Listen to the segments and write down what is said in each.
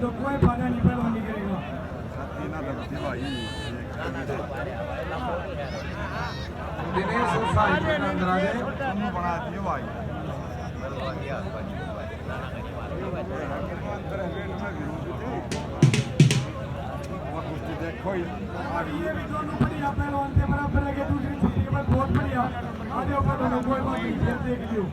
तो कोई फायदा नहीं पहलवानी करेगा। दिनेश और साहिब अंदर आ जाए बना दिए भाई। देखो ये भी दोनों बढ़िया पहलवान थे, बराबर है कि दूसरी छुट्टी के बाद बहुत बढ़िया आगे ऊपर दोनों कोई बात नहीं, फिर देख लियो।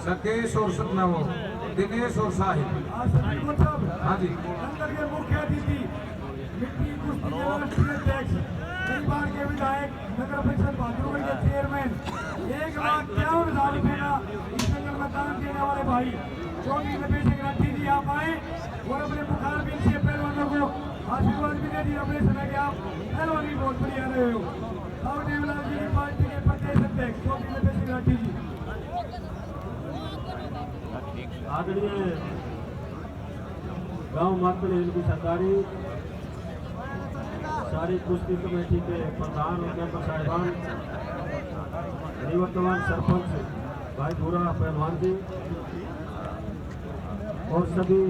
सकेश और सतनाम, दिनेश और साहिब। हाँ जी, अंदर के मुख्य अतिथि मिट्टी कुश्ती के राष्ट्रीय अध्यक्ष, कई बार के विधायक, नगर परिषद बहादुरगढ़ के चेयरमैन, 1,51,000 रुपए का इस जंगल में दान देने वाले भाई चौधरी रमेश ग्रांटी जी आप आए और अपने बुखार बिन से पहलवानों को आशीर्वाद भी दे दिए अपने समय के। आप पहलवानी बहुत बढ़िया रहे हो। और देवलाल जी की पार्टी के प्रदेश अध्यक्ष चौधरी रमेश ग्रांटी जी। आदरणीय गांव मातल इनकी सरकारी सारी कुश्ती कमेटी के प्रधान और मेंबर साहिबान, निवर्तमान सरपंच भाई भूरा पहलवान जी और सभी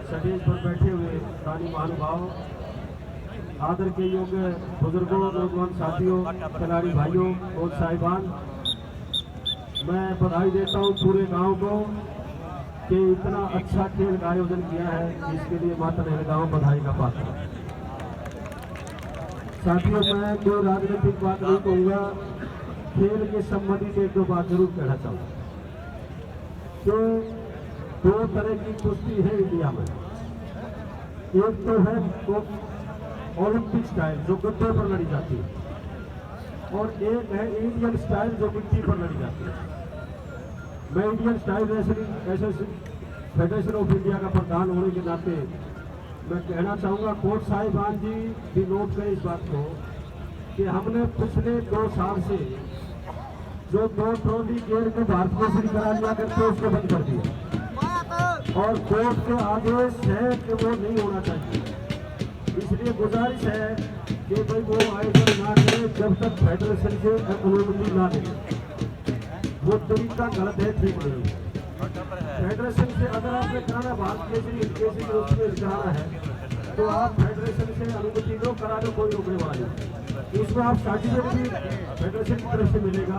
स्टेज पर बैठे हुए स्थानीय महानुभाव, आदर के योग्य बुजुर्गों, नौजवान साथियों, खिलाड़ी भाइयों और साहिबान, मैं बधाई देता हूं पूरे गांव को कि इतना अच्छा खेल का आयोजन किया है, इसके लिए माता नहर गांव बधाई का पात्र। साथियों, मैं कोई राजनीतिक बात नहीं कहूँगा, खेल के संबंधित एक दो बात जरूर कहना चाहूँगा। तो दो तरह की कुश्ती है इंडिया में, एक तो है ओलंपिक स्टाइल जो गद्दे पर लड़ी जाती है, और एक है इंडियन स्टाइल जो मिट्टी पर लड़ी जाती है। मैं Indian style wrestling federation of India का प्रधान होने के नाते मैं कहना चाहूँगा, कोच साहिबान जी भी नोट करें इस बात को कि हमने पिछले 2 साल से जो 2 ट्रॉली गेयर को भारत में शुरू करा लिया करते उसको बंद कर दिया, और कोर्ट के आदेश है कि वो नहीं होना चाहिए। इसलिए गुजारिश है कि भाई वो आयोजन ना करें जब तक फेडरेशन से अनुमति ना दे। वो तरीका गलत है, ठीक नहीं। फेडरेशन से अगर आपने कराना भारत केसरी उसमें कराना है तो आप फेडरेशन से अनुमति लो, करा दो, कोई रोकने वाला नहीं। इसमें आप सर्टिफिकेट भी फेडरेशन की तरफ से मिलेगा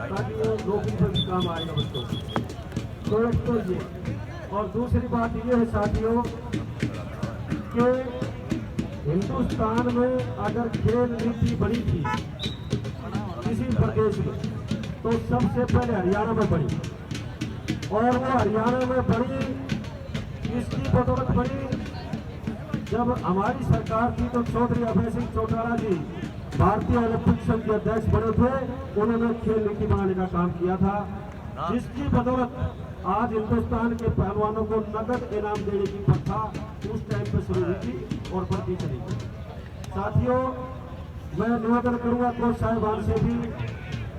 ताकि वो नौकरी पर भी काम आएगा बच्चों को। तो एक तो ये, और दूसरी बात ये है साथियों कि हिंदुस्तान में अगर खेल नीति बनी थी किसी प्रदेश में तो सबसे पहले हरियाणा में बनी, और वो हरियाणा में बनी इसकी बदौलत बनी जब हमारी सरकार थी तो चौधरी अभय सिंह चौटाला जी भारतीय ओलंपिक संघ के अध्यक्ष बने थे, उन्होंने खेल नीति बनाने का काम किया था, जिसकी बदौलत आज हिंदुस्तान के पहलवानों को नगद इनाम देने की प्रथा उस टाइम पे शुरू हुई थी और बढ़ती चली गई। साथियों, मैं निवेदन करूंगा कोच साहिबान से भी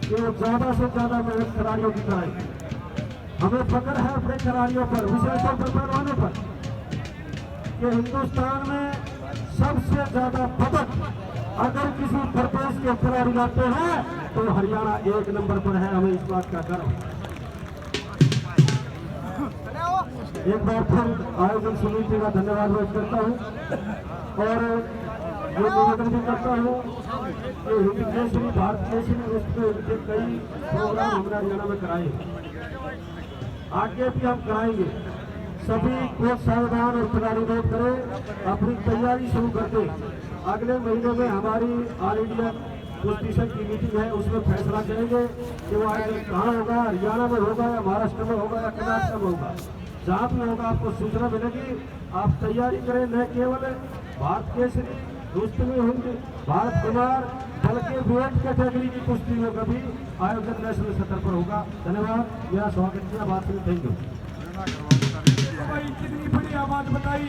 कि वो ज्यादा से ज्यादा मेहनत खिलाड़ियों की कराएं। हमें फख्र है अपने खिलाड़ियों पर, विशेष तौर पर पहलवानों पर, कि हिंदुस्तान में सबसे ज्यादा पदक अगर किसी प्रदेश के खिलाड़ी लाते हैं तो हरियाणा 1 नंबर पर है। हमें इस बात का गर्व। एक बार फिर आयोजन समिति का धन्यवाद व्यक्त करता हूँ और ये निवेदन भी करता हूँ कि हिंदी केसरी, भारत केसरी उसके उनके कई प्रोग्राम हमने हरियाणा में कराए, आगे भी हम कराएंगे। सभी कोच साहिबान और खिलाड़ी नोट करें, अपनी तैयारी शुरू कर दें। अगले महीने में हमारी ऑल इंडिया कुश्ती संघ की मीटिंग है, उसमें फैसला करेंगे कि वो आयोजन कहाँ होगा, हरियाणा में होगा या महाराष्ट्र में होगा या कर्नाटक में होगा। जहाँ भी होगा आपको सूचना मिलेगी, आप तैयारी करें। न केवल भारत केसरी, रुस्तमी हिंद, भारत कुमार, बल्कि वेट कैटेगरी की कुश्ती में कभी आयोजन नेशनल स्तर पर होगा। धन्यवाद, मेरा स्वागत किया, बात करें, थैंक यू। कितनी बढ़िया बात बताई,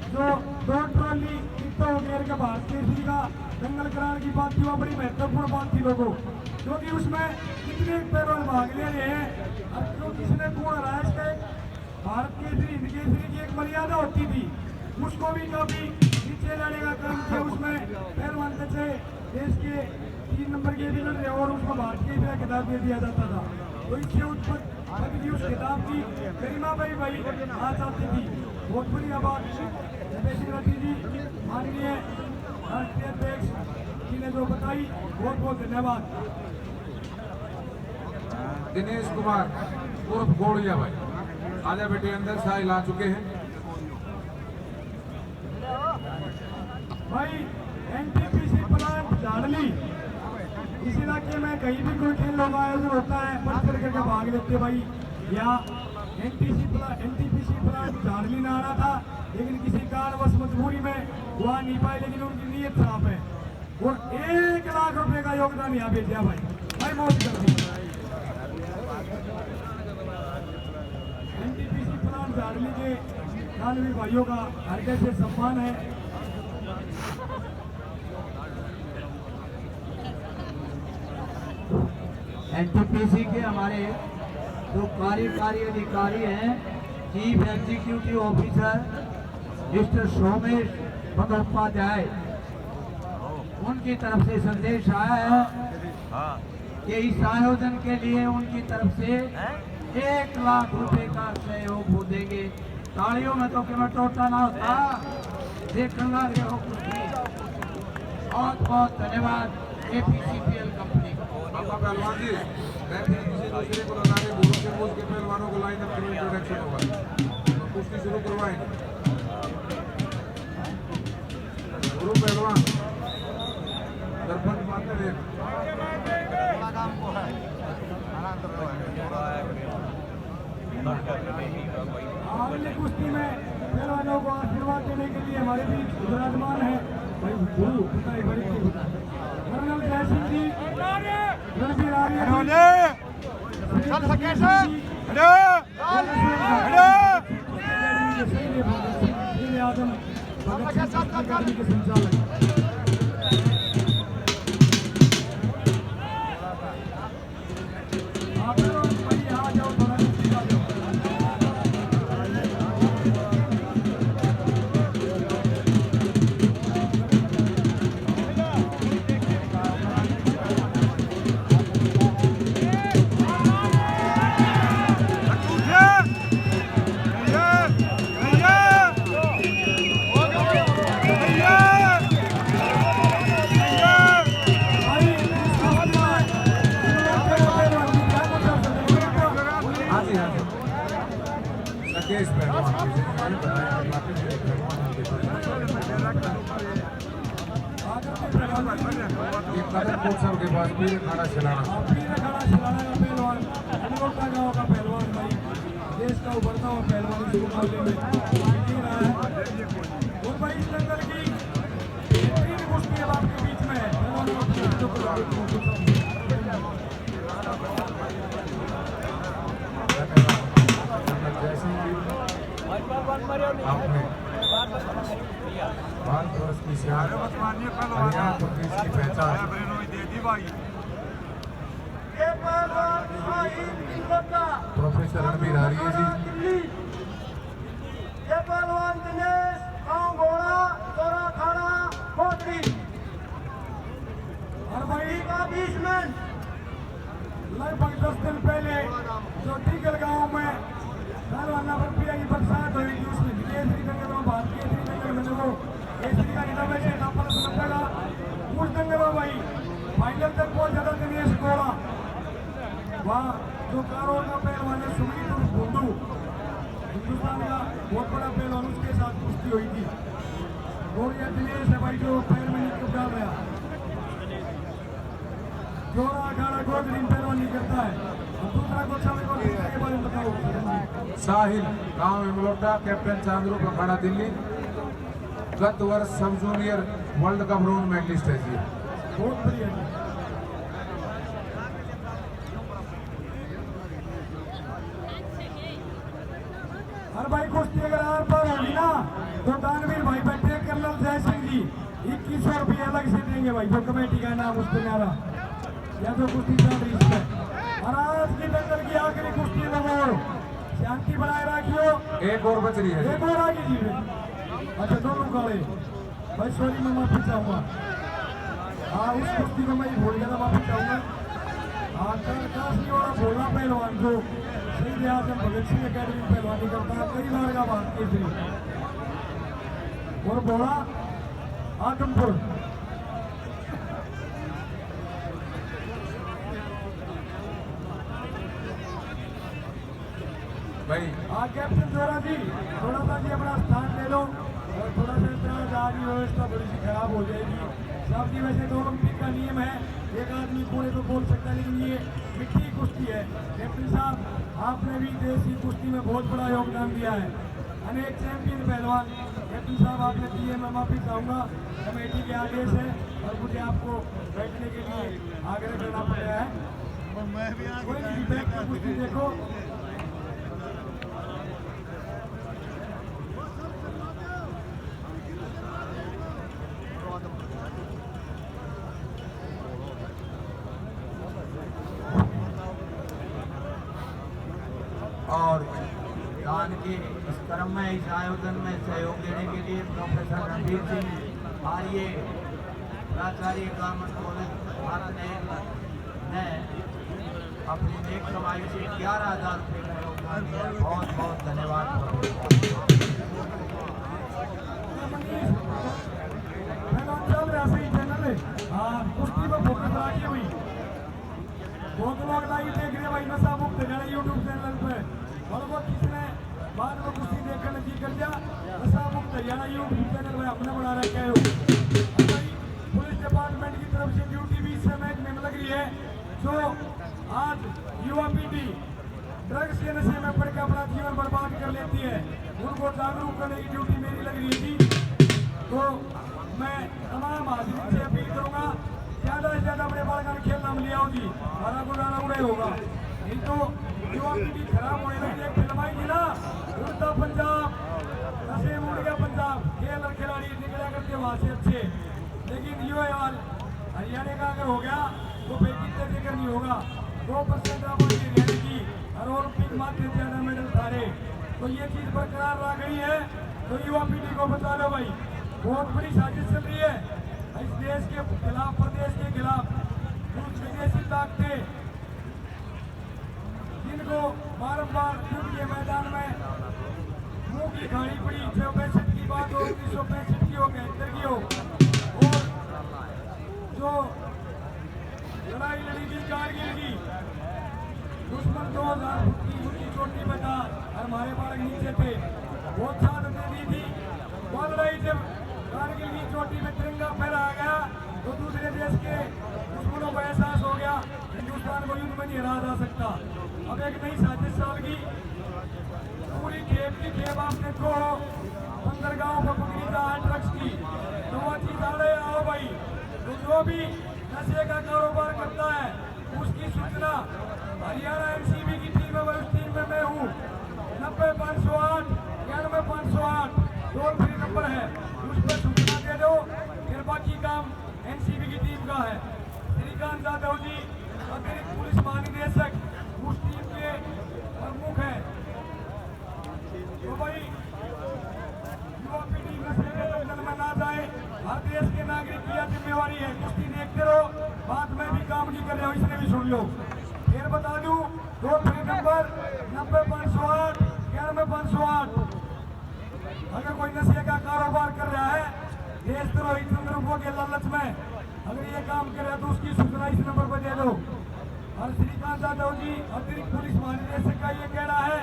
जो 2 ट्रॉली दंगल कराने की बात थी, वो बड़ी महत्वपूर्ण बात थी लोगों, क्योंकि उसमें कितने पहलवान भाग ले रहे हैं और क्योंकि इसने कौन रहा है, भारत केसरी हिंद केसरी की एक मर्यादा होती थी, उसको भी काफी नीचे लाने का काम किया। उसमें पहलवान बचे देश के 3 नंबर के भी लड़ रहे और उसको भारत के भी खिताब दे दिया जाता था। तो इससे उत्पत्ति उस खिताब की गरिमा भाई आ जाती थी। बहुत बढ़िया बात जी माननीय राष्ट्रीय अध्यक्ष जी ने जो बताई, बहुत बहुत धन्यवाद। दिनेश कुमार उर्फ गोड़िया भाई, आजा बेटे अंदर, साहिल आ चुके हैं। भाई एनटीपीसी प्लांट झाड़ली, इस इलाके में कहीं भी कोई खेल होगा आयोजन होता है, बढ़ चढ़ करके भाग लेते भाई। या एनटीपीसी प्लांट झाड़ली में आना था, लेकिन किसी कारणवश मजबूरी में वहाँ नहीं पाए, लेकिन उनकी नीयत साफ है और 1 लाख रुपए का योगदान यहाँ भेजा भाई मौज कर दी। एनटीपीसी प्लांट झाड़ली के दानवीर भाइयों का हृदय से सम्मान है। एनटीपीसी के हमारे जो कार्यकारी अधिकारी हैं, chief executive officer mister Somesh Bandopadhyay, उनकी तरफ से संदेश आया है कि इस आयोजन के लिए उनकी तरफ से 1 लाख रुपए का सहयोग वो देंगे। तालियों में तो केवल टोटा ना होता, देखना बहुत बहुत धन्यवाद एपीसीपीएल कंपनी को। बाबा पहलवान जी, रहते किसी दूसरे को लगा के गुरु के पूछ के पहलवानों को लाइन अप करो, इंट्रोडक्शन होगा तो कुश्ती शुरू करवाएंगे। गुरु पहलवान दर्पण मारते रहे। आगे कुश्ती में पहलवानों को आशीर्वाद देने के लिए हमारे बीच विराजमान है भाई गुरु कर्नल जय सिंह जी, रणबीर आर्य आजम अकादमी के संचालक। राकेश पहलवान कदम कोच साहब के पास भी खाना चलाना का पहलवान गाँव का पहलवान भाई, देश का उभरता हुआ पहलवान इस मुकाबले में रहा है। और भाई इस दंगल की बेहतरीन कुश्ती अब आपके बीच में है। आपने भारतवर्ष की हरियाणा प्रदेश की पहचान प्रोफेसर रणबीर आर्य जी, पहलवान दिनेश घोड़ा तोरा खाना खोटी और भाई का 20 मिनट लगभग 10 दिन पहले जो टीकल गांव में पहलवान रुपया की बरसात हुई थी, उसमें केसरी दंगल में भारतीय दंगल में जो केसरी का रिजर्वेशन था 15 का, उस दंगल में भाई फाइनल तक बहुत ज्यादा दिनेश घोड़ा वहाँ जो कारों का पहलवान है सुमित बुंदू, हिंदुस्तान का बहुत बड़ा पहलवान, उसके साथ कुश्ती हुई थी। और यह दिनेश है भाई जो पैर में निकल डाल गया, जोड़ा अखाड़ा गोदरीन पहलवानी करता है। दूसरा गोच्छा में के बारे में बताओ। साहिल गांव इमलोटा, कैप्टन चांदरू अखाड़ा दिल्ली, गत वर्ष sub junior world cup bronze medalist है जी। बहुत बढ़िया जी। हर भाई कुश्ती अगर आर पार होगी ना तो दानवीर भाई बैठे कर्नल जय सिंह जी, की 2100 रुपये अलग से देंगे भाई, जो कमेटी का नाम उस पर नारा या जो कुश्ती चल रही है। और आज की दंगल की आखिरी कुश्ती लगाओ, शांति बनाए रखियो। एक और बच रही है। एक और आगे जी। अच्छा दोनों काले भाई, सॉरी मैं माफी चाहूंगा। हाँ उस कुश्ती को मैं भूल गया था, माफी चाहूंगा। हाँ काशी वाला भोला पहलवान जो शहीद आजम भगत सिंह अकेडमी पहलवानी करता है, कई बार का बात केसरी और भोला आजमपुर। भाई हाँ कैप्टन जोरा जी, थोड़ा सा जी अपना स्थान ले लो और थोड़ा सा जहाँ की व्यवस्था थोड़ी सी खराब हो जाएगी। साहब जी वैसे तो ओलंपिक का नियम है, एक आदमी कोने तो बोल सकता है, लेकिन ये मिट्टी की कुश्ती है। कैप्टन साहब आपने भी देश की कुश्ती में बहुत बड़ा योगदान दिया है, अनेक चैंपियन पहलवान। कैप्टन साहब आपने दिए, मैं माफी चाहूँगा कमेटी के आदेश है और मुझे आपको बैठने के लिए आग्रह करना पड़ रहा है। कोई नहीं बैठ कर कुश्ती देखो। और दान के इस क्रम में इस आयोजन में सहयोग देने के लिए प्रोफेसर रणबीर सिंह आर्य, प्राचार्य गवर्नमेंट कॉलेज ने अपनी नेक कमाई से 11,000 रुपये का योगदान दिया। बहुत बहुत धन्यवाद। हाँ कुश्ती में फोकस रखी हुई, बहुत लोग लाइव देख रहे हैं भाई, नशा मुक्त हरियाणा यूट्यूब चैनल पे। और वो किसने बाद में कुश्ती देखकर नती कर दिया, नशा मुक्त हरियाणा यूट्यूब चैनल में हमने बना रखा है। पुलिस डिपार्टमेंट की तरफ से ड्यूटी भी इस समय में लग रही है, जो आज युवा पीढ़ी ड्रग्स के नशे में पड़ के अपना जीवन बर्बाद कर लेती है, उनको जागरूक करने की ड्यूटी मेरी लग रही थी। तो मैं तमाम हाजिर से अपील करूंगा, ज्यादा से ज्यादा अपने बालकान खेलना में लिया होगी, हमारा गुजारा उड़े होगा। नहीं तो युवा पीढ़ी खराब होने लगी है। फिल्माई थी ना उड़ता पंजाब, नशे में उड़ गया पंजाब, खेल और खिलाड़ी निकला करते वहां से अच्छे, लेकिन यो यार हरियाणा का अगर हो गया तो फिर कितने जिक्र नहीं होगा। 2% आबादी हरियाणा की और ओलंपिक मात्र ज्यादा मेडल थारे, तो ये चीज बरकरार रह गई है। तो युवा पीढ़ी को बचा लो भाई, बहुत बड़ी साजिश चल रही है इस देश के खिलाफ, प्रदेश के खिलाफ। कुछ विदेशी ताकतें जिनको बारम्बार युद्ध के मैदान में मुंह की खानी पड़ी, 1965 की बात हो, 1965 की हो, 71 की हो, और जो लड़ाई लड़ी थी कारगिल की, दुश्मन 2000 फुट की ऊंची चोटी में था और हमारे बालक नीचे थे, बहुत साथ दी थी। वो लड़ाई जब कारगिल की चोटी में तिरंगा फहराया गया तो दूसरे देश के दुश्मनों को एहसास हो गया हिंदुस्तान को युद्ध में नहीं हरा जा सकता। अब एक नई साजिश साल की पूरी खेप की खेप आप देखो, बंदरगाह पर पकड़ी जा ड्रग्स की, तो वो चीज आ रहे आओ भाई। तो जो भी नशे का कारोबार करता है उसकी सूचना हरियाणा एनसीबी की टीम है, उस टीम में मैं हूँ। 90-508 91-508 टोल फ्री नंबर है, उस पर सूचना दे दो, फिर बाकी काम एनसीबी की टीम का है। श्रीकांत यादव जी अतिरिक्त पुलिस महानिदेशक उस टीम के प्रमुख हैं। तो भाई युवा पीढ़ी नशे के दलदल में ना जाए, हर देश के नागरिक की यह जिम्मेवारी है। कुश्ती देखते रहो, बात में भी काम नहीं कर रहे हो, इसने भी सुन लो। फिर बता दूं, टोल फ्री नंबर 90-508 91-508। अगर कोई नशे का कारोबार कर रहा है देशद्रोही संदर्भों के लालच में, अगर ये काम कर रहा है तो उसकी सूचना इस नंबर पर दे दो। और श्रीकांत यादव जी अतिरिक्त पुलिस महानिदेशक का ये कहना है,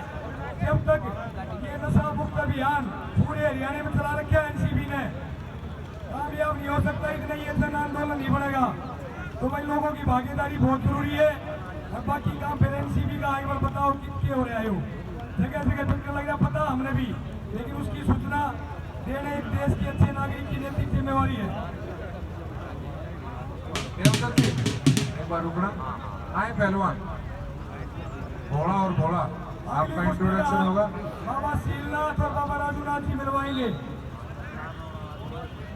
जब तक ये नशा मुक्त अभियान पूरे हरियाणा में चला रखा है एनसीबी ने, कामयाब नहीं हो सकता, इतना ये जन आंदोलन नहीं बढ़ेगा। तो भाई लोगों की भागीदारी बहुत जरूरी है, और बाकी काम फिर एनसीबी का आगे बताओ कितने हो रहे हो, जगह जगह चक्कर लग रहा पता हमने भी, लेकिन उसकी सूचना देना एक देश के अच्छे नागरिक की नैतिक जिम्मेवारी है। एक बार रुकना, आए पहलवान भोला और भोला, आपका इंट्रोडक्शन होगा। बाबा शीलनाथ और बाबा राजूनाथ जी मिलवाएंगे।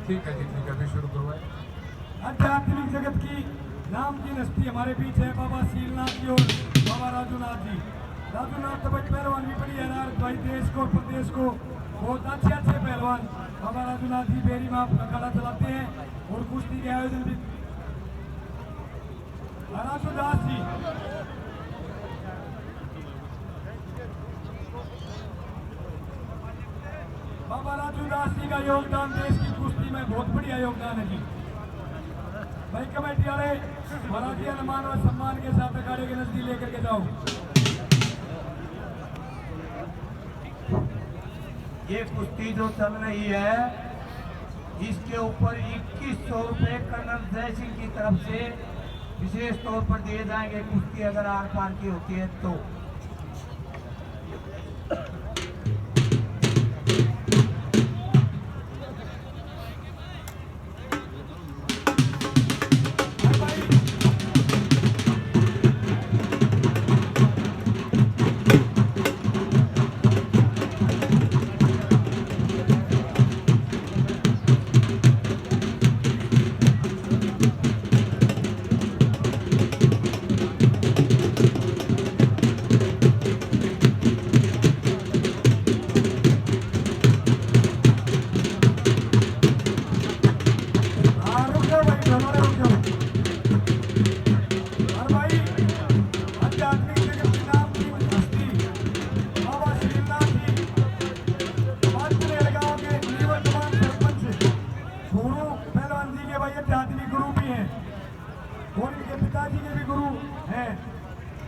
ठीक है जी, ठीक है, अभी शुरू करवाए। आध्यात्मिक जगत की नामचीन हस्ती हमारे बीच है बाबा शीलनाथ जी और बाबा राजूनाथ जी। राजूनाथ तो भाई पहलवान भी बड़ी हैरान भाई, देश को प्रदेश को बहुत अच्छे पहलवान बाबा राजूनाथ जी बेरी में अपना अखाड़ा चलाते हैं और कुश्ती के आयोजन भी। राजूदास जी बाबा राजूदास जी का योगदान देश की कुश्ती में बहुत बढ़िया योगदान है जी। भाई कमेटी वाले महाराज जी अनुमान और सम्मान के साथ अखाड़े के नजदीक लेकर के जाओ। ये कुश्ती जो चल रही है इसके ऊपर 2100 रुपये कर्नल जय सिंह की तरफ से विशेष तौर पर दिए जाएंगे। कुश्ती अगर आर पार की होती है तो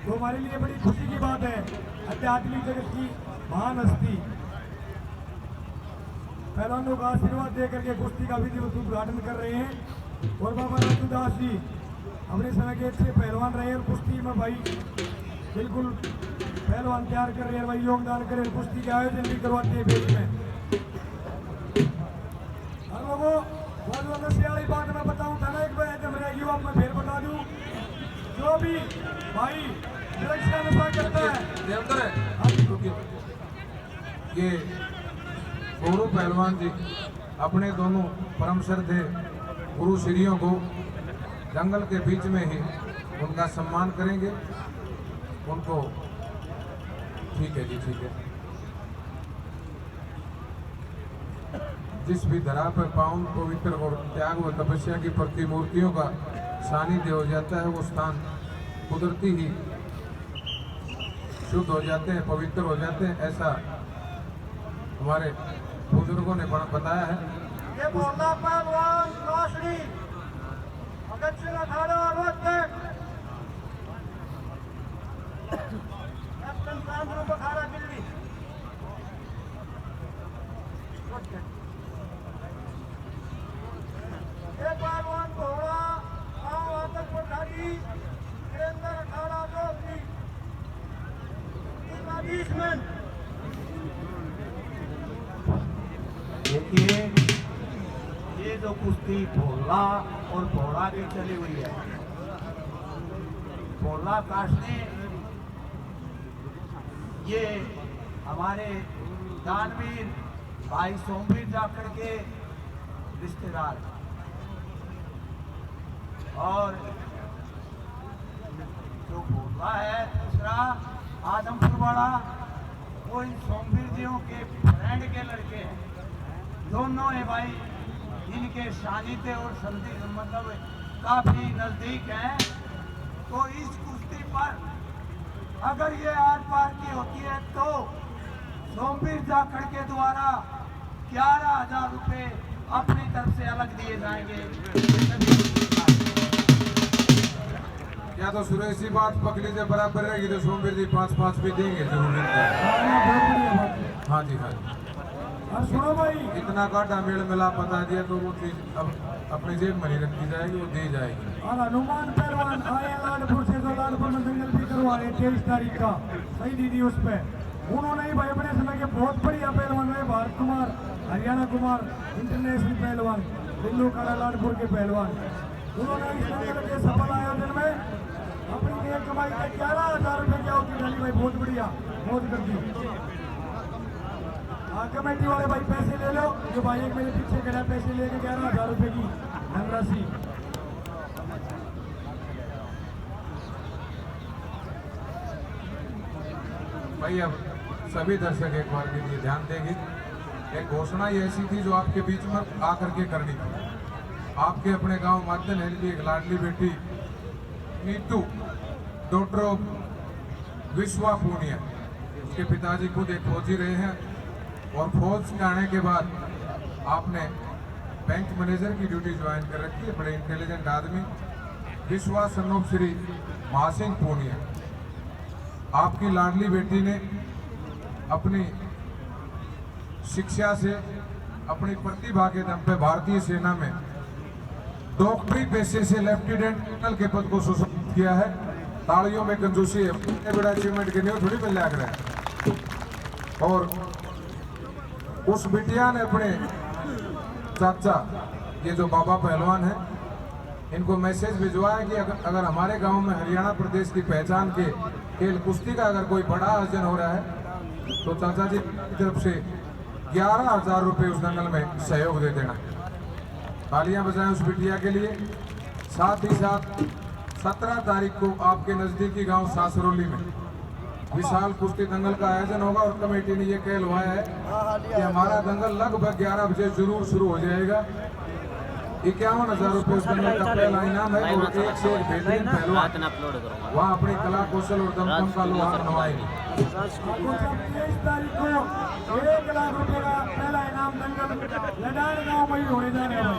तो हमारे लिए बड़ी खुशी की बात है। आध्यात्मिक जगत की महान हस्ती पहलवानों का आशीर्वाद दे करके कुश्ती का विधिवत उद्घाटन कर रहे हैं। और बाबा राजूदास जी अपने समय के अच्छे पहलवान रहे और कुश्ती में भाई बिल्कुल पहलवान तैयार कर रहे हैं, भाई योगदान कर रहे हैं, कुश्ती के आयोजन भी करवाते हैं बेच में। हर लोगों बहुत से वाली बात मैं बताऊं था ना, एक बार जब रहेगी वो मैं फिर बता दूं, जो भी भाई ड्रग्स का नशा करता है। ये गुरु पहलवान जी अपने दोनों परम श्रद्धेय गुरु श्रीयों को जंगल के बीच में ही उनका सम्मान करेंगे। उनको ठीक है जी, ठीक है। जिस भी धरा पर पावन पवित्र और त्याग व तपस्या की प्रतिमूर्तियों का सानिध्य हो जाता है, वो स्थान कुदरती ही शुद्ध हो जाते हैं, पवित्र हो जाते हैं, ऐसा हमारे बुजुर्गों ने बताया है। ये बोलना पहलवान रोशनी भगत सिंह अखाड़ा कैप्टन चांद्रू अखाड़ा दिल्ली। ये पहलवान घोड़ा गाँव आतंकपुर घाटी वीरेंद्र अखाड़ा जोशी देखिए ये जो कुश्ती भोला और भोला की चली हुई है, भोला काशने ये हमारे दानवीर भाई सोमवीर जाखड़ के रिश्तेदार और जो भोला है दूसरा आदमपुर वाला, वो इन सोमवीर जियों के फ्रेंड के लड़के हैं। दोनों है भाई, इनके सानिध्य और संधि मतलब काफी नजदीक हैं। तो इस कुश्ती पर अगर ये आर पार की होती है तो सोमवीर जाखड़ के द्वारा 11,000 रुपये अपनी तरफ से अलग दिए जाएंगे। या तो सुरेश बात पकड़ी से बराबर रहेगी तो सोमवीर जी 5-5 भी देंगे जरूर। हाँ जी, हाँ जी। और सुनो भाई, इतना काटा मेल मिला बता दिया तो वो चीज अब अपनी जेब में नहीं रखी जाएगी, वो दी जाएगी। और हनुमान पहलवान आए लाडपुर से, जो लाडपुर में दंगल भी करवा रहे 23 तारीख का सही दीदी उस पर उन्होंने ही भाई अपने समय के बहुत बढ़िया पहलवान है, भारत कुमार, हरियाणा कुमार, इंटरनेशनल पहलवान, दिल्लू काला लाडपुर के पहलवान, उन्होंने इस दंगल के सफल आयोजन में अपनी एक कमाई के 11,000 रुपये की आहुति डाली भाई। बहुत बढ़िया, बहुत कर दी। हाँ कमेटी वाले भाई पैसे ले लो, जो भाई एक मेरे पीछे खड़ा है, पैसे लेके 11,000 रुपए की धनराशि। भाई अब सभी दर्शक एक बार के लिए ध्यान देंगे। एक घोषणा ये ऐसी थी जो आपके बीच में आकर के करनी थी। आपके अपने गांव माध्यम नहर की एक लाडली बेटी नीतू, डॉक्टर ऑफ विश्वा पूनिया, उसके पिताजी खुद एक फौजी रहे हैं और फौज के आने के बाद आपने बैंक मैनेजर की ड्यूटी ज्वाइन कर रखी है। बड़े इंटेलिजेंट आदमी विश्वा सन्नोप श्री महासिंह पूनिया। आपकी लाडली बेटी ने अपनी शिक्षा से, अपनी प्रतिभा के दम पे भारतीय सेना में डॉक्टरी पेशे से लेफ्टिनेंट कर्नल के पद को सुशोभित किया है। तालियों में कंजूसी है, बड़ा अचीवमेंट के लिए थोड़ी मिल लग रहा है। और उस बिटिया ने अपने चाचा, ये जो बाबा पहलवान है, इनको मैसेज भिजवाया कि अगर हमारे गांव में हरियाणा प्रदेश की पहचान के खेल कुश्ती का अगर कोई बड़ा आयोजन हो रहा है तो चाचा जी की तरफ से 11,000 रुपये उस दंगल में सहयोग दे देना। तालियां बजाएं उस बिटिया के लिए। साथ ही साथ 17 तारीख को आपके नजदीकी गांव सासरोली में विशाल कुश्ती दंगल का आयोजन होगा और कमेटी ने ये कहलवाया है कि हमारा दंगल लगभग 11 बजे जरूर शुरू हो जाएगा। 51,000 रुपये उस दंगल का पहला इनाम है और एक से एक बेहतरीन पहलवान वहाँ अपनी कला कौशल और दमखम का लोहा मनवाएंगे। 23 तारीख को 1 लाख रुपए का पहला इनाम दंगल लडान गांव में ही होने जा रहा है।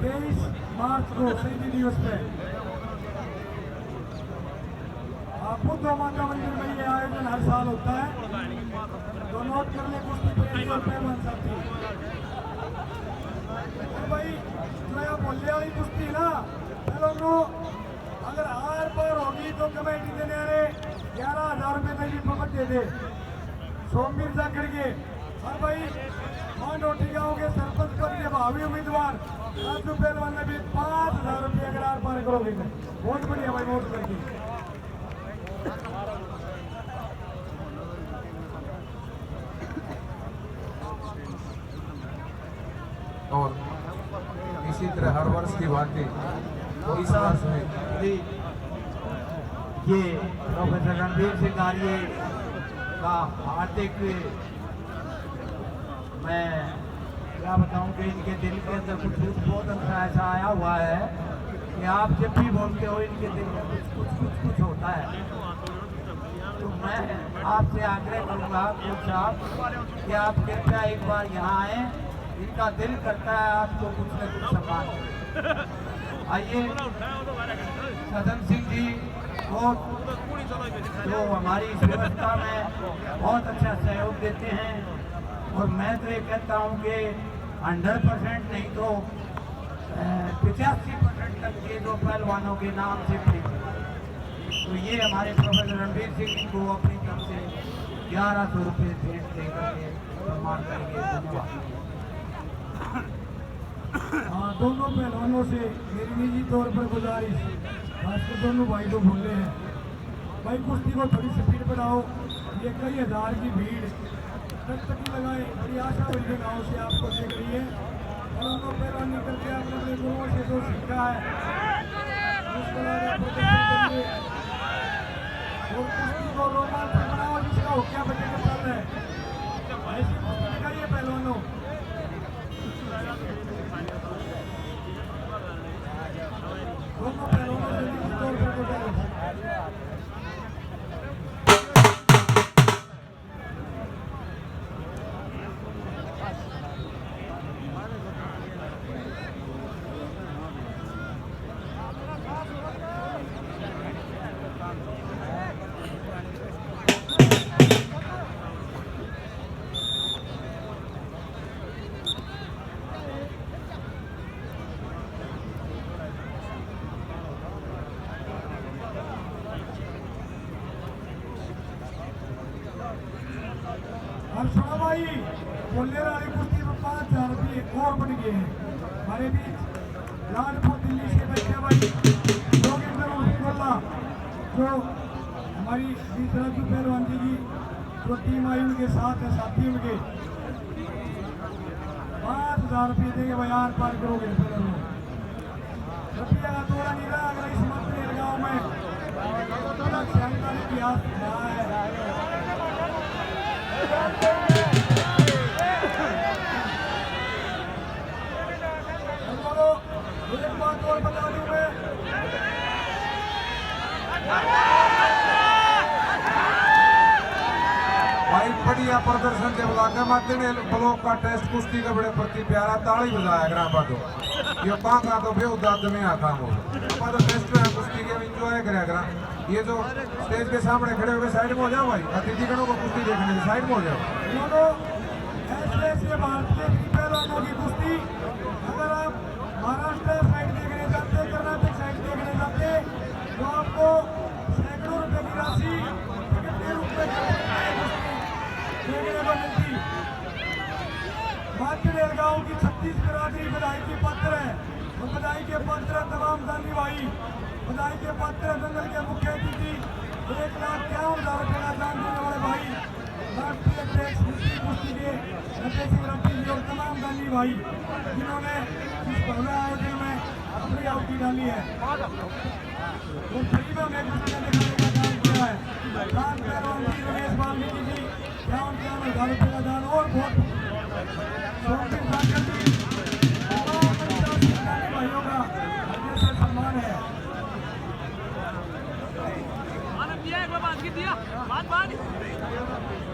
23 मार्च को शहीदी दिवस पे बुद्ध माता मंदिर में ये आयोजन हर साल होता है। तो नोट कर ले कुश्ती प्रेमी और पहलवान साथी। भाई जो यहाँ बोलने वाली कुश्ती ना, पहलों अगर हार पर होगी तो कमेटी देने वाले 11,000 रुपये तक की पकड़ दे दे। सोमवीर जा करके और भाई मांडोटी गाँव के सरपंच पद के भावी उम्मीदवार राजू पहलवान ने भी 5,000 रुपये अगर आर पार करोगे बहुत बढ़िया भाई, नोट करके। और इसी तरह हर वर्ष की बातें तो इस वर्ष में ये प्रोफेसर रणवीर सिंह आर्य का हार्दिक, मैं क्या बताऊं कि इनके दिल के अंदर कुछ बहुत अच्छा ऐसा आया हुआ है कि आप जब भी बोलते हो इनके दिल में कुछ होता है। तो मैं आपसे आग्रह करूंगा कोच साहब कि आप कृपया एक बार यहाँ आए, इनका दिल करता है आपको कुछ न कुछ सम्मान। आइए सदन सिंह जी को जो हमारी इस व्यवस्था में बहुत अच्छा सहयोग देते हैं, और मैं तो ये कहता हूँ कि 100% नहीं तो 85% तक के जो पहलवानों के नाम से फ्री। तो ये हमारे प्रोफेसर रणवीर सिंह जी को अपनी तरफ से 1100 रुपये भेंट दे करके सम्मान करेंगे। धन्यवाद। हाँ, दोनों पहलवानों से मेरी निजी तौर पर गुजारिश, खासकर दोनों भाई को बोले हैं भाई कुश्ती को थोड़ी स्पीड बढ़ाओ। ये कई हजार की भीड़ टकटकी लगाए, बड़ी आशा हुई गाँव से आपको देख रही है। दोनों पहलवानी करके आपने अपने गुरुओं से जो सीखा है उसको करिए और कुश्ती को रोमांचक बनाओ जिसका होक्या बचे के चल रहे हैं। ऐसी कुश्ती दिखाइए पहलवानों। दोनों पहलवानों से निजी तौर पर गुजारिश। और सुनो भाई, बोलने वाली कुश्ती में 5,000 रुपये और बढ़ गए हैं। हमारे बीच लालपुर दिल्ली से बैठे भाई जोगिंदर उर्फिकुल्ला, जो हमारी बीच राजू पहलवान जी की जो टीम आई उनके साथ है, साथी उनके 5,000 रुपये देंगे भाई, आर पार करोगे रुपया का तोड़ा नहीं रहा। अगर इस मंत्री गाँव में की आस है। एक बात और बता दूं मैं, भाई बढ़िया प्रदर्शन के बुलाकर माध्यम ब्लॉक का टेस्ट कुश्ती के बड़े प्रति प्यारा ताली बजाया ग्राम बादो ये का तो बेउदाद में आता हो तो टेस्ट है कुश्ती के एंजॉय करे ग्राम। ये जो स्टेज के सामने खड़े हुए साइड में हो जाओ भाई, अतिथिगणों को कुश्ती देखने की साइड में हो जाओ। ऐसे भारतीय पहलवानों की कुश्ती अगर आप महाराष्ट्र साइड देखने जाते, कर्नाटक साइड देखने जाते तो आपको सैकड़ों रुपए की राशि कितने रुपए देखने को मिलती। माध्यम गांव की 36 बिरादरी बधाई की पात्र है और बधाई के पात्र तमाम दानी भाई, बधाई के पात्र जंगल के मुख्य अतिथि 1,53,000 रुपये का दान देने वाले भाई, राष्ट्रीय टैक्स कुश्ती के जी और तमाम दानी भाई जिन्होंने इस भव्य आयोजन में अपनी आहुति डाली है। वो गरीबों में कुश्तियां दिखाने का काम किया है। दान पहलवान जी रमेश वाल्मीकि जी 51,000 रुपये का दान और बहुत सोमवीर सागर जी भाइयों का से सम्मान है।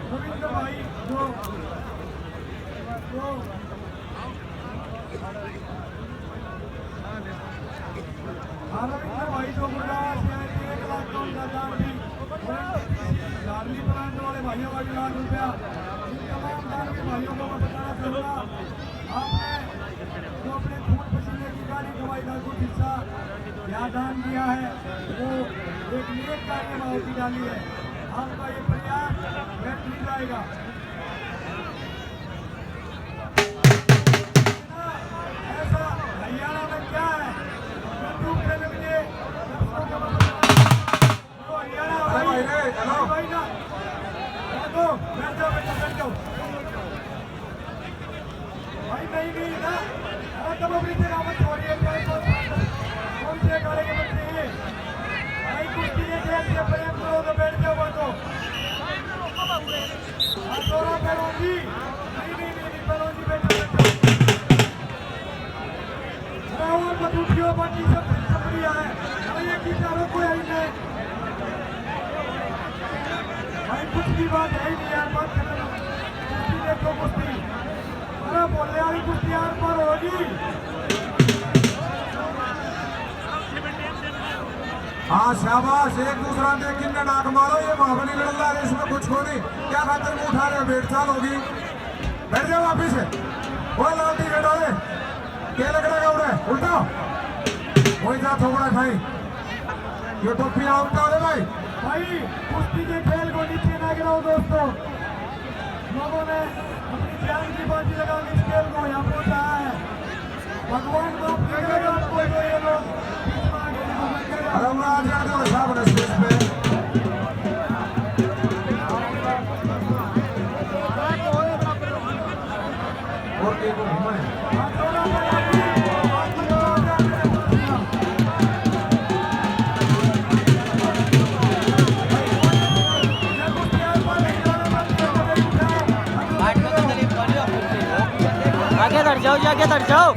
रविंद्र भाई जो रविंद्र भाई जो गुड़गांव से आए थे 1 लाख का उनका दान भी, लाडली प्लांट वाले भाइयों का भी 1 लाख रुपया, इन तमाम दानी भाइयों को मैं बताना चाहूँगा आपने जो अपने खून पसीने की गाड़ी कमाई का कुछ हिस्सा यहाँ दान दिया है वो एक नेक कार्य में आहुति डाली है। आपका ये प्रयास व्यर्थ नहीं जाएगा। ऐसा हरियाणा में क्या है यूट्यूब चैनल के हरियाणा भाई ना बैठ जाओ भाई नहीं ना तब अपनी जगह मत छोड़िए। कौन से गाड़ी के बच्चे हैं भाई, कुश्ती के खेल से प्रेम करो तो बैठ जाओ बातों पैरों जी नहीं पैरों जी बैठो और बतूठियों बाकी सब बढ़िया है भाई, की चारों को है भाई कुछ भी बात है ही नहीं यार, बात खत्म। कुश्ती देखो कुश्ती, अरे बोलने वाली कुश्ती यार पर होगी। हाँ शाबाश, एक दूसरा देख के नाक मारो, ये महाबली लड़ रहा है इसमें कुछ हो नहीं। क्या खातर में उठा रहे हो, भेड़ चाल होगी, बैठ जाओ वापिस वो लाठी हटा दे, क्या लग रहा है उड़े उल्टा वही जा थोड़ा खाई ये टोपी उल्टा दे भाई। भाई कुश्ती के खेल को नीचे ना गिराओ दोस्तों, लोगों ने अपनी जान की बाजी लगा के इस खेल को यहाँ पहुँचाया है। भगवान माफ करेगा आपको जो ये लोग अरे मैं आज जाते हो साहब ने स्टेज पे और के को घुमाए आगे धर जाओ, आगे धर जाओ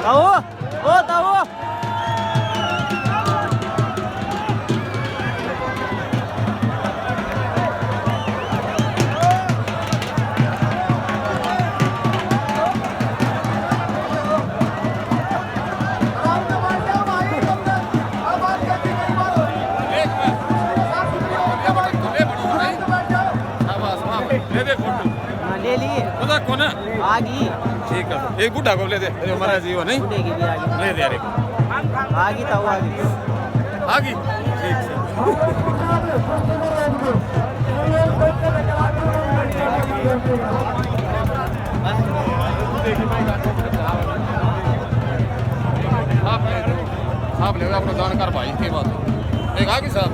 ताऊ ओ ताऊ। ले लिए कौन है आगी, ठीक है एक बूढ़ा को ले दे हमारा जीवन नहीं बूढ़े की भी आगी ले दे यार आगी ताऊ आगी आगी ठीक है। आप ले अपना दान कर भाई के बात एक आगे साहब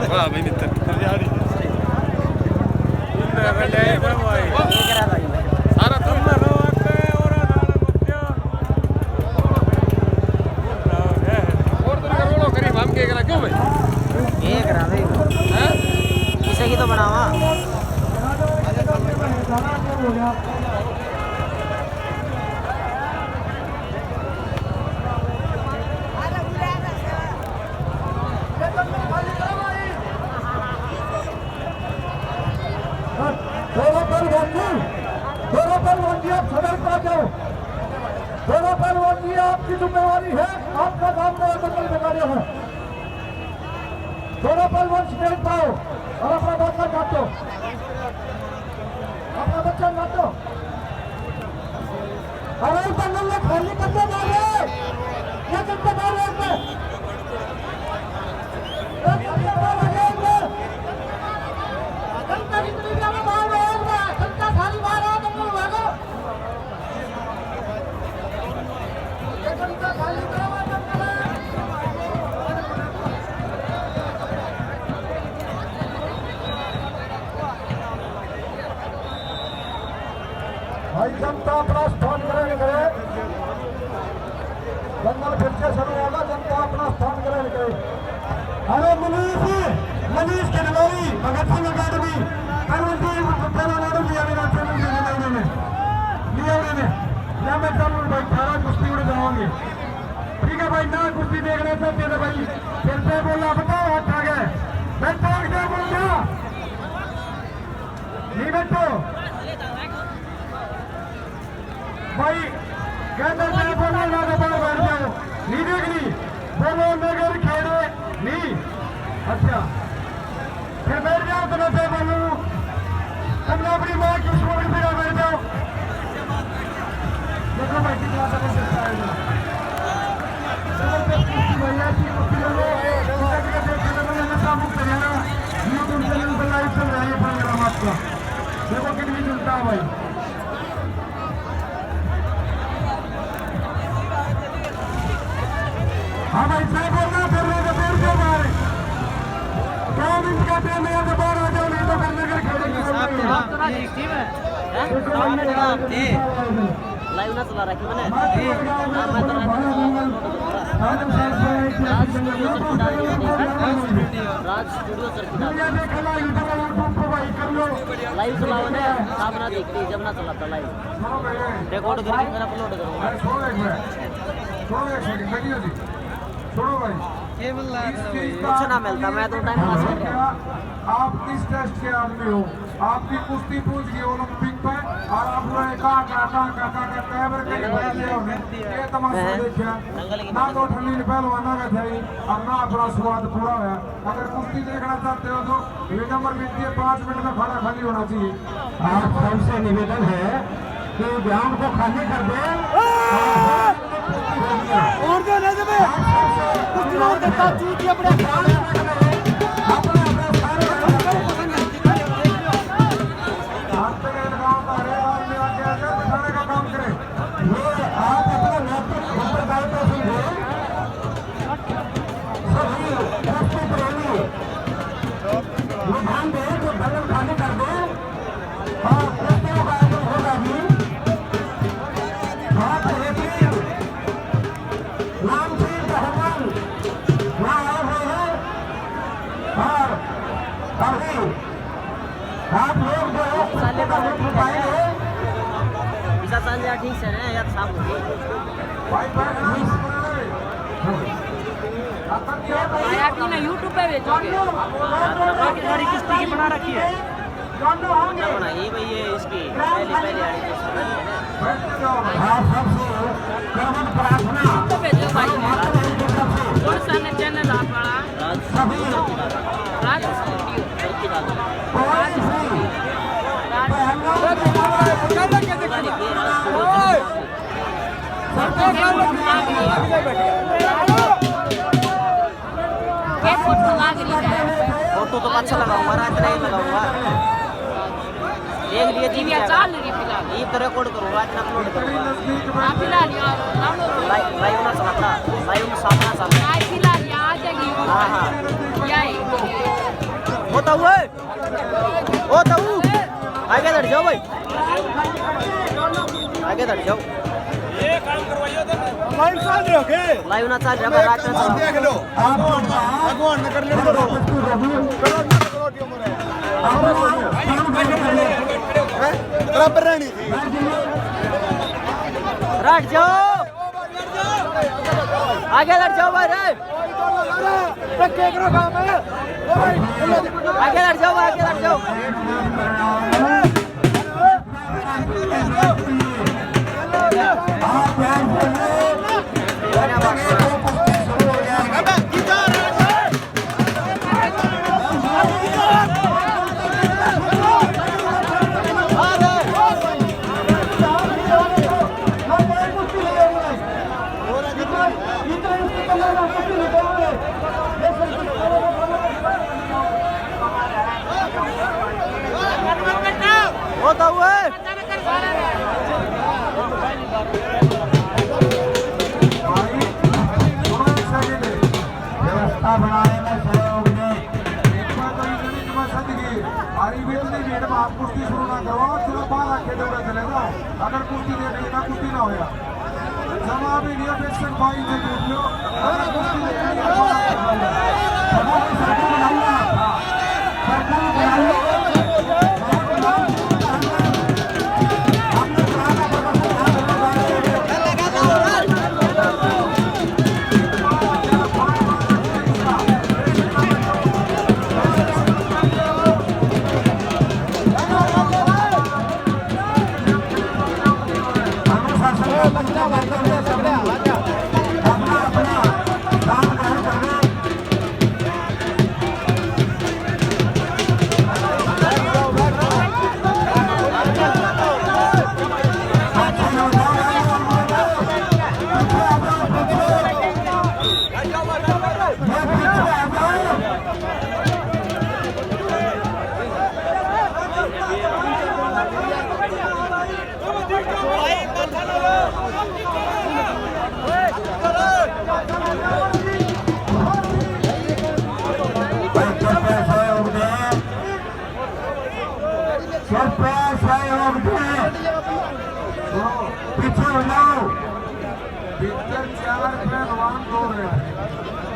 वाह भाई नितिन सारा तुम और तो करोड़ों करीब हम के करा क्यों भाई ये करा दे हैं किसे की तो बनावा दोनों पहलवान जी आप सदर पर आ जाओ। दोनों पहलवान जी आपकी जिम्मेवारी है, आपका काम दंगल में कार्य है। दोनों पहलवान स्टेज पाओ और अपना बच्चा काटो, अपना बच्चा काटो। अरे दंगल में खाली करते मारे ये करते मारे इसमें भाई जनता अपना स्थान ग्रहण करे। दंगल फिर से शुरू होगा, जनता अपना स्थान ग्रहण करे। अरे मनीष किनवारी भगत सिंह अकेडमी मैं चलूँ भाई 18 कुश्ती उड़ जाओगे। ठीक है भाई ना कुश्ती देखना चाहते थे भाई फिर से बोला बताओ हट आ गए बैठो क्या बोल गया नहीं बैठो भाई कहते थे बोलो ना बाहर बैठ जाओ नहीं देखनी बोलो नगर खेड़े नहीं अच्छा फिर बैठ जाओ तो मैं बोलूँ तुमने अपनी माँ की छोड़ दिया बैठ जाओ। देखो भाई कितना यूट्यूब चैनल पर लाइव चल रहा है प्रोग्राम आपका। देखो कितनी जनता है भाई। हाँ भाई सही बोलना फिर देर क्यों मारे 2 मिनट का टाइम है तो बाहर आ जाओ नहीं तो फिर नगर खेलेंगे। लाइव ना चला रखी मैंने राज स्टूडियो सर्किट लाइव चलाओ ना आप ना देखते जब ना चलाता लाइव रिकॉर्ड करके फिर अपलोड करूंगा। छोड़ो भाई कुछ ना मिलता मैं तो टाइम पास कर रहा हूँ। आप किस टेस्ट के आदमी हो आपकी कुश्ती पूछ गई ओलंपिक पे और आप लोग ये तमाशा देखा ना तो ठंडी पहलवाना का थे और ना अपना स्वाद पूरा हुआ। अगर कुश्ती देखना चाहते हो तो ये नंबर मिलती है 5 मिनट में खाना खाली होना चाहिए। आप सबसे निवेदन है कि व्यायाम को खाली कर दे और दे नहीं देवे कुछ और देता चूती अपने आप लोग जो साले ठीक से ना यार साफ हो गई आप ना यूट्यूब पे भेजोगे सारी किस्ती की बना रखी है बनाई भाई ये इसकी पहली आई आप सबसे प्रार्थना तो भेजो भाई कौन सा चैनल आप बड़ा सभी राज स्टूडियो फोटो तो अच्छा लगाऊंगा रात नहीं लगाऊंगा देख लिए टीवी चाल रही फिलहाल ये तो रिकॉर्ड करूंगा आज अपलोड करूंगा फिलहाल लाइव ना चलाता लाइव में सामना फिलहाल आ जाएगी हाँ हाँ क्या है ओ तबू आगे बढ़ जाओ भाई, आगे बढ़ जाओ। लाइव ना चाल रहा, रात में देख लो भगवान ने कर ले बराबर रहनी थी। हट जाओ, आगे लड़ जाओ भाई रे, आगे लड़ जाओ, आगे लड़ जाओ। होता हुआ है व्यवस्था बनाने में सहयोग में आप कुश्ती शुरू ना करवाओ, चलो बाहर आके दौड़े चले जाओ। अगर कुश्ती देखने का कुश्ती ना होया जवाब ही नहीं पेशेंट भाई से पूछ लो। अगर कुश्ती देखने पीछे हो जाओ। भीतर 4 पहलवान दौड़ रहे हैं,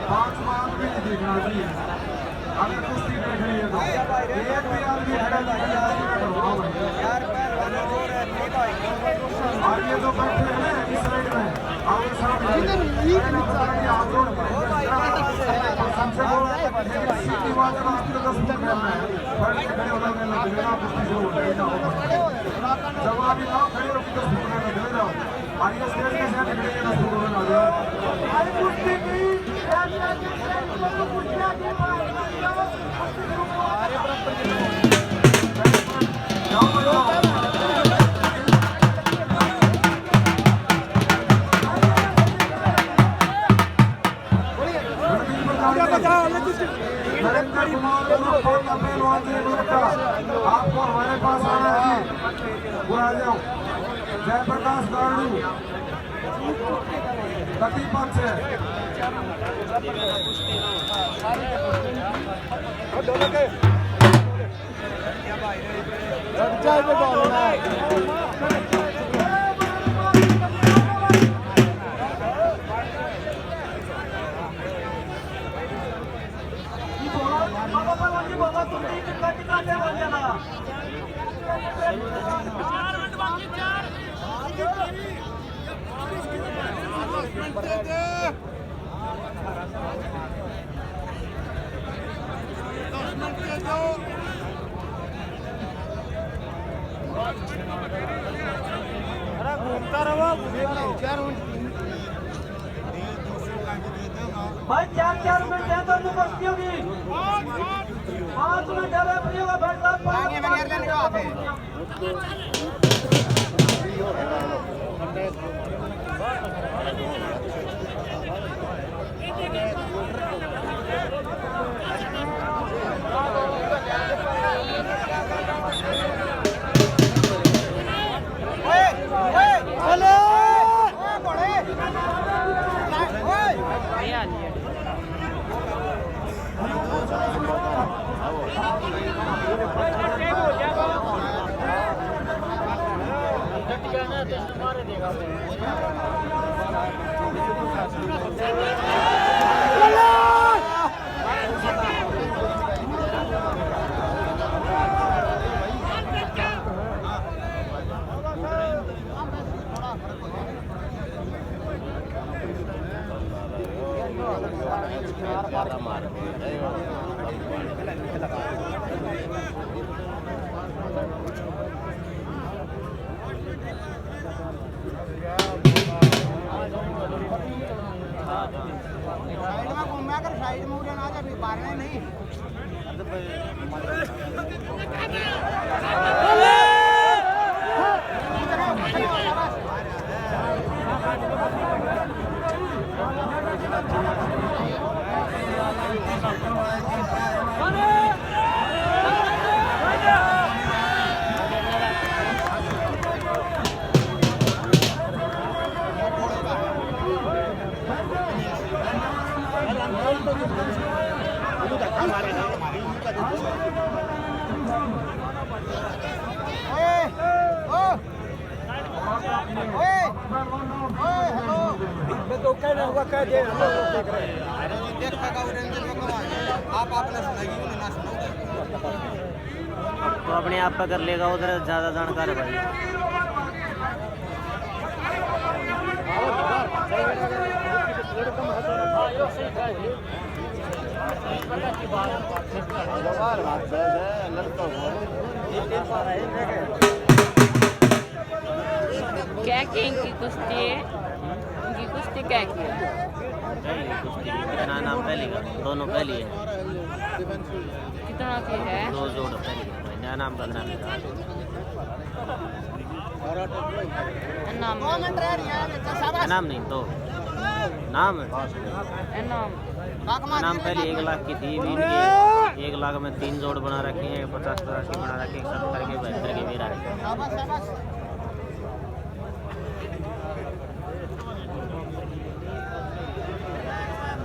5 आदमी नहीं देखना चाहिए। अगर कुश्ती देख रही है तो एक भी आदमी खड़ा नहीं और ये तो बैठे हैं इस साइड में आगे सामने सबसे सीधी बात है, आपको 10 मिनट करना है, खड़े होना लगेगा, कुश्ती शुरू हो जाएगी। जब आप इतना खड़े होकर 10 मिनट में चले जाओ और ये स्टेज के साथ खड़े 10 मिनट में आ जाओ। कुश्ती की आपको हमारे पास आना है, बुला जाओ। जयप्रकाश गार्डू कति पक्ष है भाई 4 मिनट है तो कुश्ती होगी, 5 मिनट है होगा भाई साहब। साइड में उड़ना आ जा बारने नहीं तो अपने आप पर कर लेगा उधर ज्यादा जानकार है भाई। क्या की इनकी कुश्ती है? इनकी कुश्ती क्या की है? कितना नाम पहली का? दोनों पहली है। कितना की है? 2 जोड़ पहली का। नया नाम का नाम नाम नहीं तो नाम नाम पहले 1 लाख की थी। इनकी 1 लाख में 3 जोड़ बना रखे हैं, 50-80 बना रखे हैं, 70 के 72 के मेरा है।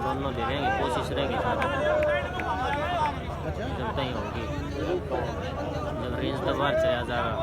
दोनों ले लेंगे, कोशिश रहेगी जब तक होगी। जब रेंज दबार चला जाएगा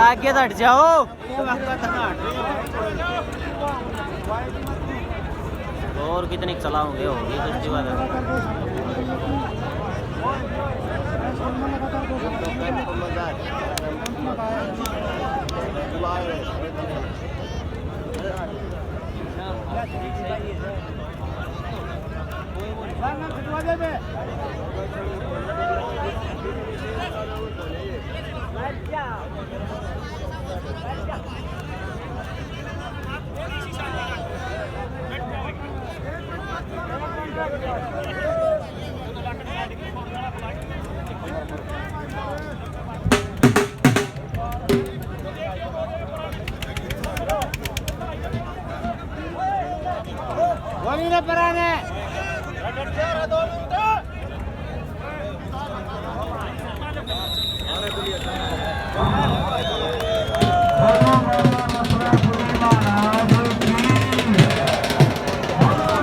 आगे हट जाओ। और कितनी चलाओगे होगी दूसरी बात है। है